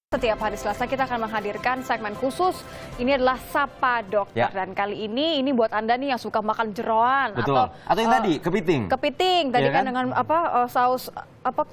Setiap hari Selasa kita akan menghadirkan segmen khusus. Ini adalah Sapa Dokter. Dan kali ini buat Anda nih yang suka makan jeroan. Betul. Atau yang tadi, kepiting. Kepiting. Tadi kan dengan saus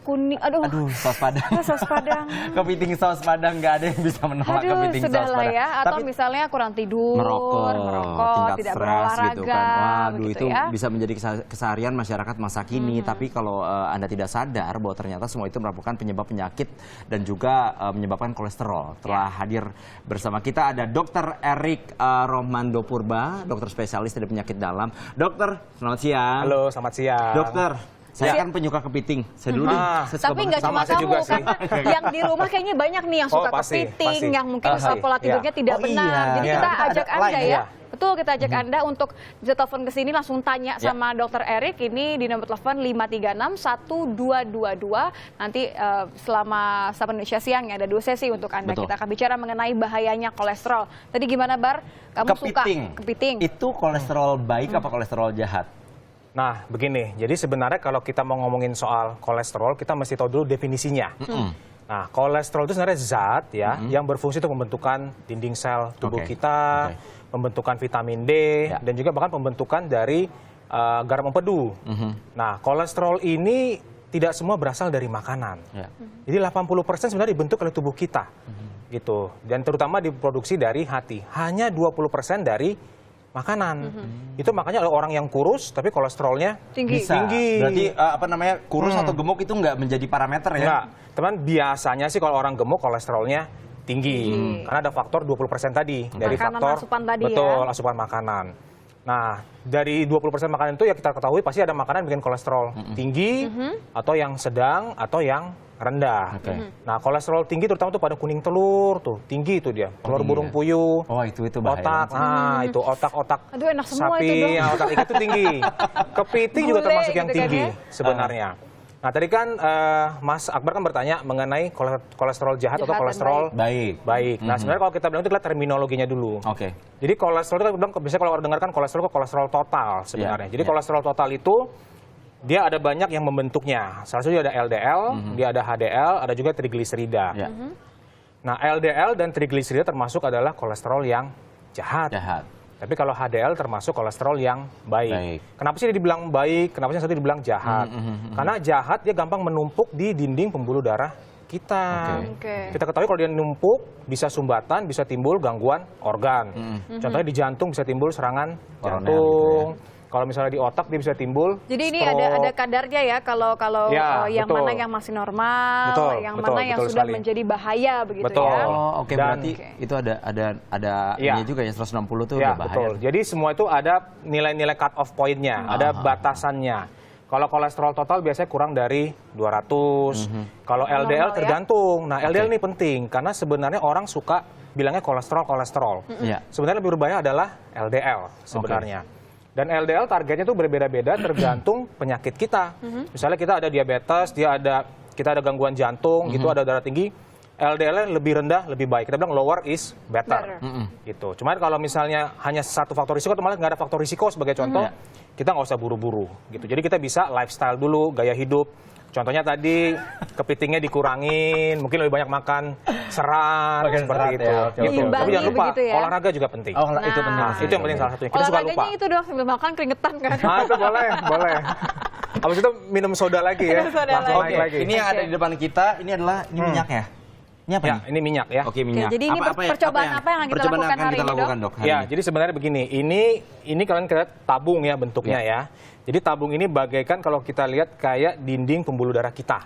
kuning. Aduh, saus Padang. Saus Padang. Kepiting saus Padang, nggak ada yang bisa menolak kepiting saus Padang. Lah ya. Atau misalnya kurang tidur, merokok, tidak berolahraga. Gitu kan. Waduh, itu ya. bisa menjadi keseharian masyarakat masa kini. Tapi kalau Anda tidak sadar bahwa ternyata semua itu merupakan penyebab penyakit dan juga menyebabkan kolesterol. Telah hadir bersama kita ada Dr. Erik Rohmando Purba, dokter spesialis dari penyakit dalam. Dokter, selamat siang. Halo, selamat siang. Dokter, saya kan penyuka kepiting. Saya dulu tapi nggak cuma kamu, karena yang di rumah kayaknya banyak nih yang suka kepiting, yang mungkin pola tidurnya tidak benar. Jadi kita ajak Anda ya. Betul, kita ajak Anda untuk bisa telepon ke sini langsung tanya sama Dr. Erik ini di nomor telepon 536-1222. Nanti selama Sapa Indonesia Siang ya ada 2 sesi untuk Anda. Kita akan bicara mengenai bahayanya kolesterol. Tadi gimana, Bar? Kamu suka kepiting? Itu kolesterol baik apa kolesterol jahat? Nah, begini. Jadi sebenarnya kalau kita mau ngomongin soal kolesterol, kita mesti tahu dulu definisinya. Nah, kolesterol itu sebenarnya zat ya yang berfungsi untuk pembentukan dinding sel tubuh kita, pembentukan vitamin D, dan juga bahkan pembentukan dari garam empedu. Nah, kolesterol ini tidak semua berasal dari makanan. Jadi 80% sebenarnya dibentuk oleh tubuh kita. Gitu. Dan terutama diproduksi dari hati. Hanya 20% dari makanan. Itu makanya orang yang kurus tapi kolesterolnya tinggi. Berarti kurus atau gemuk itu nggak menjadi parameter ya? Enggak. Teman, biasanya sih kalau orang gemuk kolesterolnya tinggi. Karena ada faktor 20% tadi dari faktor asupan tadi, asupan makanan. Nah, dari 20% makanan itu ya kita ketahui pasti ada makanan yang bikin kolesterol tinggi atau yang sedang atau yang rendah. Nah, kolesterol tinggi terutama tuh pada kuning telur tuh, tinggi itu dia. Telur burung puyuh. Oh, itu bahaya. Otak. Nah, itu otak-otak sapi, otak ikan itu tinggi. Kepiting juga termasuk yang tinggi sebenarnya. Nah, tadi kan Mas Akbar kan bertanya mengenai kolesterol jahat atau kolesterol baik. Nah, sebenarnya kalau kita bilang itu adalah terminologinya dulu. Jadi kolesterol itu bilang, biasanya kalau orang dengarkan kolesterol total sebenarnya. Jadi kolesterol total itu dia ada banyak yang membentuknya. Salah satunya ada LDL, dia ada HDL, ada juga trigliserida. Nah, LDL dan trigliserida termasuk adalah kolesterol yang jahat. Tapi kalau HDL termasuk kolesterol yang baik. Kenapa sih dia dibilang baik? Kenapa sih yang satu dibilang jahat? Karena jahat dia gampang menumpuk di dinding pembuluh darah kita. Kita ketahui kalau dia numpuk bisa sumbatan, bisa timbul gangguan organ. Contohnya di jantung bisa timbul serangan jantung. Kalau misalnya di otak dia bisa timbul Jadi ini ada kadarnya ya, kalau yang mana yang masih normal, yang mana yang sudah menjadi bahaya begitu ya. Berarti itu ada ini juga ya 160 tuh udah bahaya. Jadi semua itu ada nilai-nilai cut off point-nya, ada batasannya. Kalau kolesterol total biasanya kurang dari 200. Kalau LDL tergantung. Nah, LDL ini penting karena sebenarnya orang suka bilangnya kolesterol. Sebenarnya lebih berbahaya adalah LDL sebenarnya. Dan LDL targetnya tuh berbeda-beda tergantung penyakit kita. Misalnya kita ada diabetes, kita ada gangguan jantung, gitu, ada darah tinggi. LDL lebih rendah lebih baik. Kita bilang lower is better. Gitu. Cuman kalau misalnya hanya satu faktor risiko atau malah nggak ada faktor risiko sebagai contoh, kita nggak usah buru-buru. Gitu. Jadi kita bisa lifestyle dulu, gaya hidup. Contohnya tadi kepitingnya dikurangin, mungkin lebih banyak makan serat seperti itu. Tapi jangan lupa olahraga juga penting. Itu penting. Itu yang penting salah satunya. Kita suka lupa. Olahraganya itu dong sambil makan keringetan kan. Itu boleh. Habis itu minum soda lagi ya. Langsung naik lagi. Ini yang ada di depan kita, ini adalah minyaknya. Ini apa? Ya, ini minyak ya. Oke, minyak. Jadi ini percobaan apa yang kita lakukan hari ini, Dok? Ya, jadi sebenarnya begini. Ini kalian lihat tabung ya bentuknya ya. Jadi tabung ini bagaikan kalau kita lihat kayak dinding pembuluh darah kita.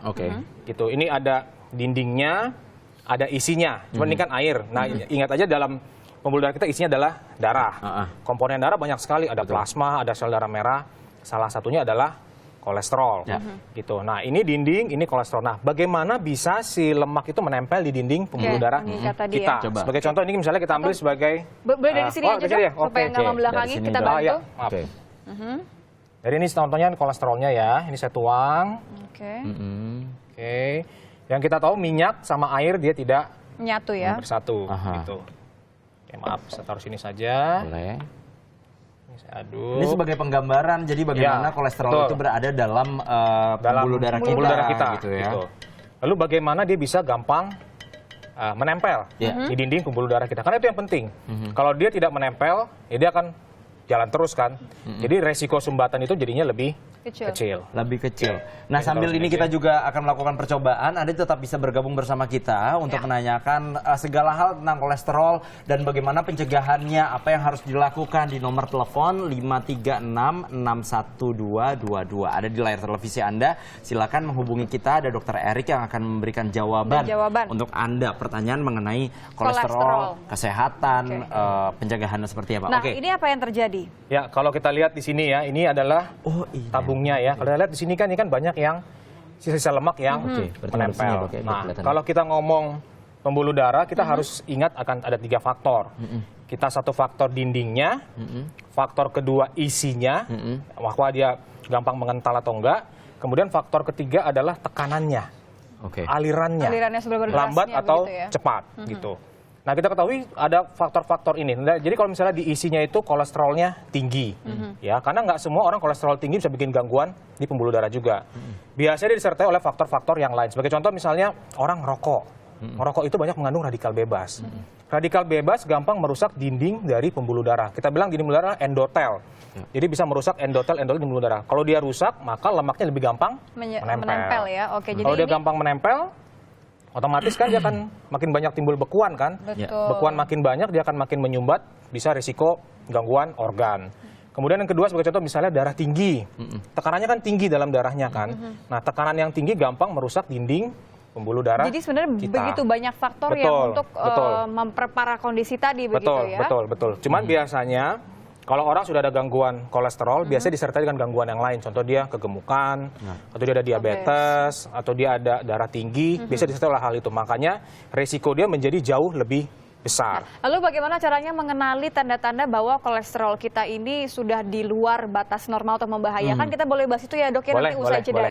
Gitu. Ini ada dindingnya, ada isinya. Cuma ini kan air. Nah, ingat aja dalam pembuluh darah kita isinya adalah darah. Komponen darah banyak sekali. Ada plasma, ada sel darah merah. Salah satunya adalah kolesterol. Gitu. Nah, ini dinding, ini kolesterol. Nah, bagaimana bisa si lemak itu menempel di dinding pembuluh darah kita? Sebagai contoh ini misalnya kita ambil sebagai dari sini aja Dok, supaya nggak membelakangi, kita bantu. Jadi ini contohnya kolesterolnya ya. Ini saya tuang. Yang kita tahu minyak sama air dia tidak menyatu ya. Bersatu. Gitu. Maaf, saya taruh sini saja. Boleh. Saya aduk. Ini sebagai penggambaran, jadi bagaimana kolesterol itu berada dalam pembuluh darah kita gitu ya. Gitu. Lalu bagaimana dia bisa gampang menempel di dinding pembuluh darah kita. Karena itu yang penting. Kalau dia tidak menempel, ya dia akan jalan terus kan. Jadi resiko sumbatan itu jadinya lebih kecil. Lebih kecil. Nah, sambil ini kita juga akan melakukan percobaan. Anda tetap bisa bergabung bersama kita untuk menanyakan segala hal tentang kolesterol dan bagaimana pencegahannya, apa yang harus dilakukan di nomor telepon 536612222. Ada di layar televisi Anda. Silakan menghubungi kita. Ada Dr. Erik yang akan memberikan jawaban untuk Anda pertanyaan mengenai kolesterol, kesehatan, pencegahannya seperti apa. Nah, ini apa yang terjadi? Ya, kalau kita lihat di sini ya, ini adalah tabungnya ya. Kalau kita lihat di sini kan, ini kan banyak yang sisa-sisa lemak yang menempel. Nah, kalau kita ngomong pembuluh darah, kita harus ingat akan ada 3 faktor. Kita satu faktor dindingnya, faktor kedua isinya, bahwa dia gampang mengental atau enggak. Kemudian faktor ketiga adalah tekanannya, alirannya lambat atau cepat gitu. Nah, kita ketahui ada faktor-faktor ini. Jadi kalau misalnya di isinya itu kolesterolnya tinggi, ya, karena nggak semua orang kolesterol tinggi bisa bikin gangguan di pembuluh darah juga. Biasanya disertai oleh faktor-faktor yang lain. Sebagai contoh misalnya orang rokok. Merokok itu banyak mengandung radikal bebas. Radikal bebas gampang merusak dinding dari pembuluh darah. Kita bilang dinding pembuluh darah endotel. Jadi bisa merusak endotel di pembuluh darah. Kalau dia rusak, maka lemaknya lebih gampang menempel. Ya. Kalau dia gampang menempel, otomatis kan dia akan makin banyak timbul bekuan kan. Bekuan makin banyak, dia akan makin menyumbat, bisa risiko gangguan organ. Kemudian yang kedua sebagai contoh misalnya darah tinggi. Tekanannya kan tinggi dalam darahnya kan. Nah, tekanan yang tinggi gampang merusak dinding pembuluh darah. Jadi sebenarnya begitu banyak faktor yang untuk memperparah kondisi tadi begitu ya. Betul. Cuman biasanya kalau orang sudah ada gangguan kolesterol, biasanya disertai dengan gangguan yang lain. Contoh dia kegemukan, atau dia ada diabetes, atau dia ada darah tinggi, biasanya disertai oleh hal itu. Makanya resiko dia menjadi jauh lebih besar. Lalu bagaimana caranya mengenali tanda-tanda bahwa kolesterol kita ini sudah di luar batas normal atau membahayakan? Kita boleh bahas itu ya dok ya, nanti usai jeda.